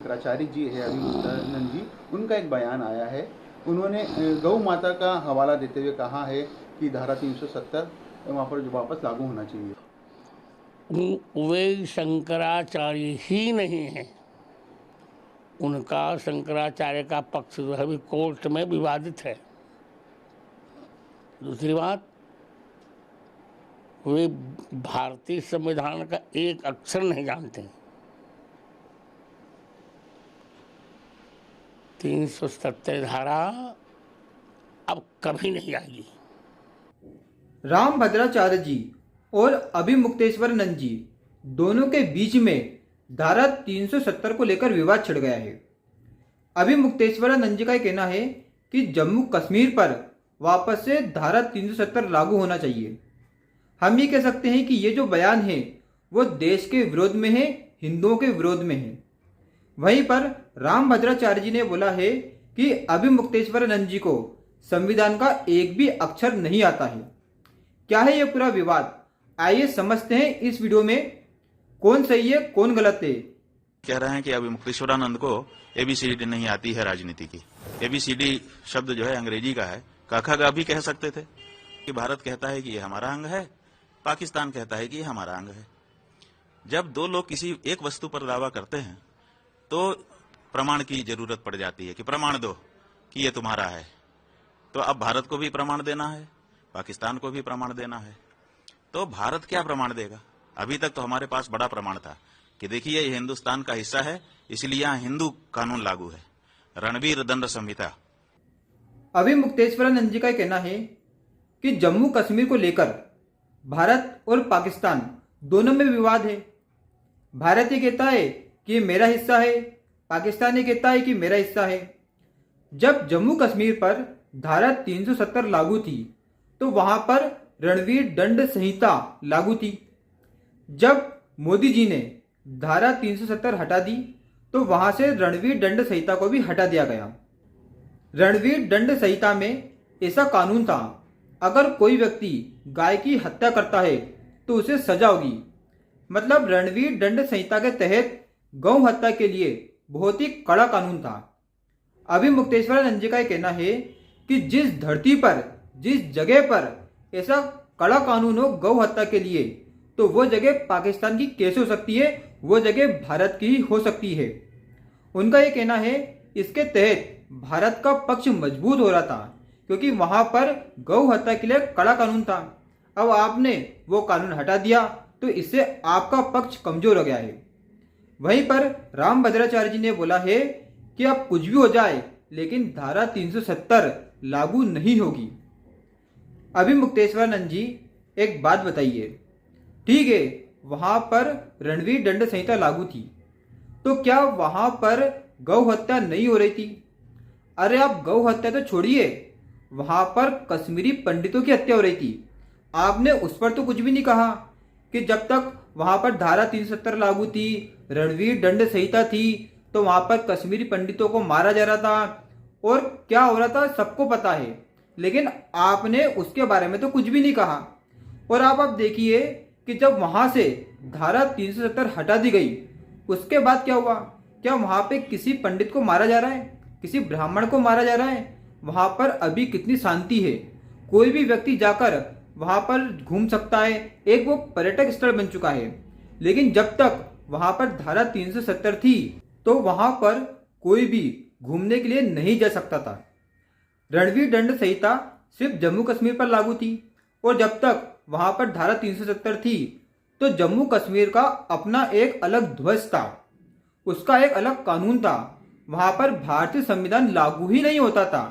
शंकराचार्य जी है अभिमुक्तानंद जी, उनका एक बयान आया है। उन्होंने गौ माता का हवाला देते हुए कहा है कि धारा 370 वहाँ पर वापस लागू होना चाहिए। वे शंकराचार्य ही नहीं है, उनका शंकराचार्य का पक्ष जो है भी कोर्ट में विवादित है। दूसरी बात, वे भारतीय संविधान का एक अक्षर नहीं जानते। 370 धारा अब कभी नहीं आएगी। रामभद्राचार्य जी और अभिमुक्तेश्वरानंद जी दोनों के बीच में धारा 370 को लेकर विवाद छिड़ गया है। अभिमुक्तेश्वरानंद जी का कहना है कि जम्मू कश्मीर पर वापस से धारा 370 लागू होना चाहिए। हम ये कह सकते हैं कि ये जो बयान है वो देश के विरोध में है, हिंदुओं के विरोध में है। वहीं पर रामभद्राचार्य जी ने बोला है कि अभिमुक्तेश्वरानंद जी को संविधान का एक भी अक्षर नहीं आता है। क्या है ये पूरा विवाद, आइए समझते हैं इस वीडियो में कौन सही है कौन गलत है। कह रहे हैं कि अभिमुक्तेश्वरानंद को एबीसीडी नहीं आती है राजनीति की। एबीसीडी शब्द जो है अंग्रेजी का है। काखा भी कह सकते थे कि भारत कहता है कि ये हमारा अंग है, पाकिस्तान कहता है कि ये हमारा अंग है। जब दो लोग किसी एक वस्तु पर दावा करते हैं तो प्रमाण की जरूरत पड़ जाती है कि प्रमाण दो कि ये तुम्हारा है। तो अब भारत को भी प्रमाण देना है, पाकिस्तान को भी प्रमाण देना है। तो भारत क्या प्रमाण देगा? अभी तक तो हमारे पास बड़ा प्रमाण था कि देखिए ये हिंदुस्तान का हिस्सा है, इसलिए यहाँ हिंदू कानून लागू है, रणवीर दंड संहिता। अभिमुक्तेश्वरानंद जी का कहना है कि जम्मू कश्मीर को लेकर भारत और पाकिस्तान दोनों में विवाद है। भारत ये कहता है कि मेरा हिस्सा है, पाकिस्तान ये कहता है कि मेरा हिस्सा है। जब जम्मू कश्मीर पर धारा 370 लागू थी तो वहां पर रणवीर दंड संहिता लागू थी। जब मोदी जी ने धारा 370 हटा दी तो वहां से रणवीर दंड संहिता को भी हटा दिया गया। रणवीर दंड संहिता में ऐसा कानून था, अगर कोई व्यक्ति गाय की हत्या करता है तो उसे सजा होगी। मतलब रणवीर दंड संहिता के तहत गौ हत्या के लिए बहुत ही कड़ा कानून था। अभिमुक्तेश्वरानंद जी का कहना है कि जिस धरती पर, जिस जगह पर ऐसा कड़ा कानून हो गौ हत्या के लिए, तो वो जगह पाकिस्तान की कैसे हो सकती है, वो जगह भारत की ही हो सकती है। उनका ये कहना है इसके तहत भारत का पक्ष मजबूत हो रहा था क्योंकि वहां पर गौ हत्या के लिए कड़ा कानून था। अब आपने वो कानून हटा दिया तो इससे आपका पक्ष कमजोर हो गया है। वहीं पर रामभद्राचार्य जी ने बोला है कि अब कुछ भी हो जाए लेकिन धारा 370 लागू नहीं होगी। अभिमुक्तेश्वरानंद जी एक बात बताइए, ठीक है वहां पर रणवीर दंड संहिता लागू थी तो क्या वहां पर गौ हत्या नहीं हो रही थी? अरे आप गौ हत्या तो छोड़िए, वहां पर कश्मीरी पंडितों की हत्या हो रही थी। आपने उस पर तो कुछ भी नहीं कहा कि जब तक वहां पर धारा 370 लागू थी, रणवीर दंड संहिता थी, तो वहां पर कश्मीरी पंडितों को मारा जा रहा था और क्या हो रहा था सबको पता है, लेकिन आपने उसके बारे में तो कुछ भी नहीं कहा। और आप देखिए कि जब वहां से धारा 370 हटा दी गई उसके बाद क्या हुआ? क्या वहां पे किसी पंडित को मारा जा रहा है, किसी ब्राह्मण को मारा जा रहा है? वहां पर अभी कितनी शांति है, कोई भी व्यक्ति जाकर वहां पर घूम सकता है, एक वो पर्यटक स्थल बन चुका है। लेकिन जब तक वहां पर धारा 370 थी तो वहां पर कोई भी घूमने के लिए नहीं जा सकता था। रणवीर दंड संहिता सिर्फ जम्मू कश्मीर पर लागू थी और जब तक वहां पर धारा 370 थी तो जम्मू कश्मीर का अपना एक अलग ध्वज था, उसका एक अलग कानून था, वहां पर भारतीय संविधान लागू ही नहीं होता था।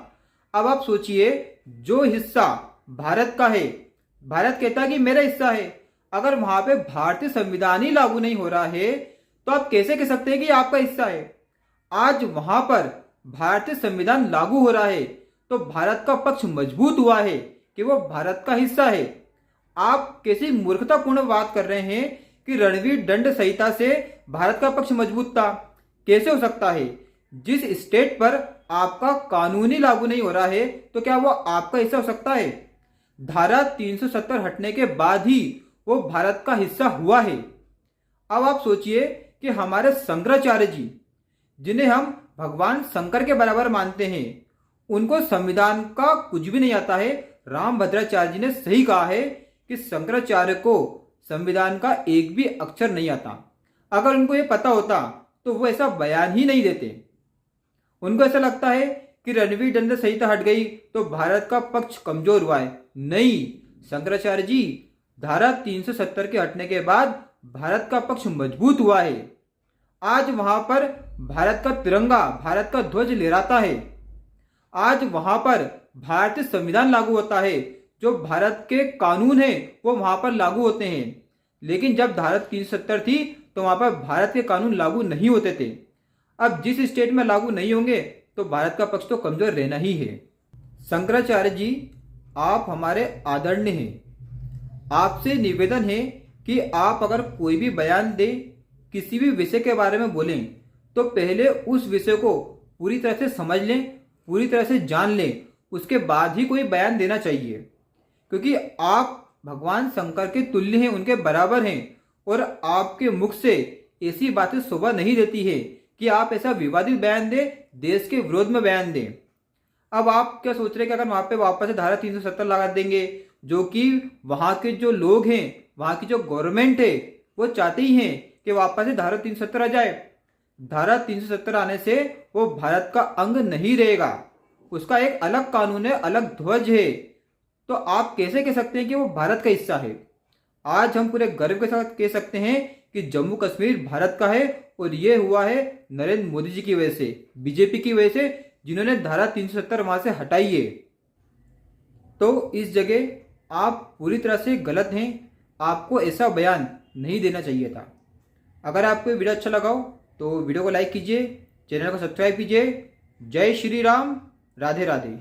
अब आप सोचिए, जो हिस्सा भारत का है, भारत कहता है कि मेरा हिस्सा है, अगर वहां पे भारतीय संविधान ही लागू नहीं हो रहा है तो आप कैसे कह सकते हैं कि आपका हिस्सा है? आज वहां पर भारतीय संविधान लागू हो रहा है तो भारत का पक्ष मजबूत हुआ है कि वो भारत का हिस्सा है। आप कैसी मूर्खतापूर्ण बात कर रहे हैं कि रणवीर दंड संहिता से भारत का पक्ष मजबूत था? कैसे हो सकता है? जिस स्टेट पर आपका कानून ही लागू नहीं हो रहा है तो क्या वो आपका हिस्सा हो सकता है? धारा 370 हटने के बाद ही वो भारत का हिस्सा हुआ है। अब आप सोचिए कि हमारे शंकराचार्य जी जिन्हें हम भगवान शंकर के बराबर मानते हैं, उनको संविधान का कुछ भी नहीं आता है। रामभद्राचार्य जी ने सही कहा है कि शंकराचार्य को संविधान का एक भी अक्षर नहीं आता। अगर उनको ये पता होता तो वो ऐसा बयान ही नहीं देते। उनको ऐसा लगता है कि रणवीर दंड संहिता हट गई तो भारत का पक्ष कमजोर हुआ है। नहीं, शंकराचार्य जी, धारा 370 के हटने के बाद भारत का पक्ष मजबूत हुआ है। आज वहां पर भारत का तिरंगा, भारत का ध्वज लहराता है। आज वहां पर भारतीय संविधान लागू होता है। जो भारत के कानून है वो वहां पर लागू होते हैं। लेकिन जब धारा 370 थी तो वहां पर भारत के कानून लागू नहीं होते थे। अब जिस स्टेट में लागू नहीं होंगे तो भारत का पक्ष तो कमजोर रहना ही है। शंकराचार्य जी, आप हमारे आदरणीय हैं। आपसे निवेदन है कि आप अगर कोई भी बयान दें, किसी भी विषय के बारे में बोलें, तो पहले उस विषय को पूरी तरह से समझ लें, पूरी तरह से जान लें, उसके बाद ही कोई बयान देना चाहिए। क्योंकि आप भगवान शंकर के तुल्य हैं, उनके बराबर हैं, और आपके मुख से ऐसी बातें शोभा नहीं देती है कि आप ऐसा विवादित बयान दें, देश के विरोध में बयान दें। अब आप क्या सोच रहे हैं कि अगर वहां पे वापस से धारा 370 लगा देंगे, जो कि वहां के जो लोग हैं, वहां की जो गवर्नमेंट है, वो चाहते ही हैं कि वापस से धारा 370 आ जाए। धारा 370 आने से वो भारत का अंग नहीं रहेगा, उसका एक अलग कानून है, अलग ध्वज है। तो आप कैसे कह सकते हैं कि वो भारत का हिस्सा है? आज हम पूरे गर्व के साथ कह सकते हैं कि जम्मू कश्मीर भारत का है, और ये हुआ है नरेंद्र मोदी जी की वजह से, बीजेपी की वजह से, जिन्होंने धारा 370 वहां से हटाई है। तो इस जगह आप पूरी तरह से गलत हैं। आपको ऐसा बयान नहीं देना चाहिए था। अगर आपको वीडियो अच्छा लगा हो तो वीडियो को लाइक कीजिए, चैनल को सब्सक्राइब कीजिए। जय श्री राम, राधे राधे।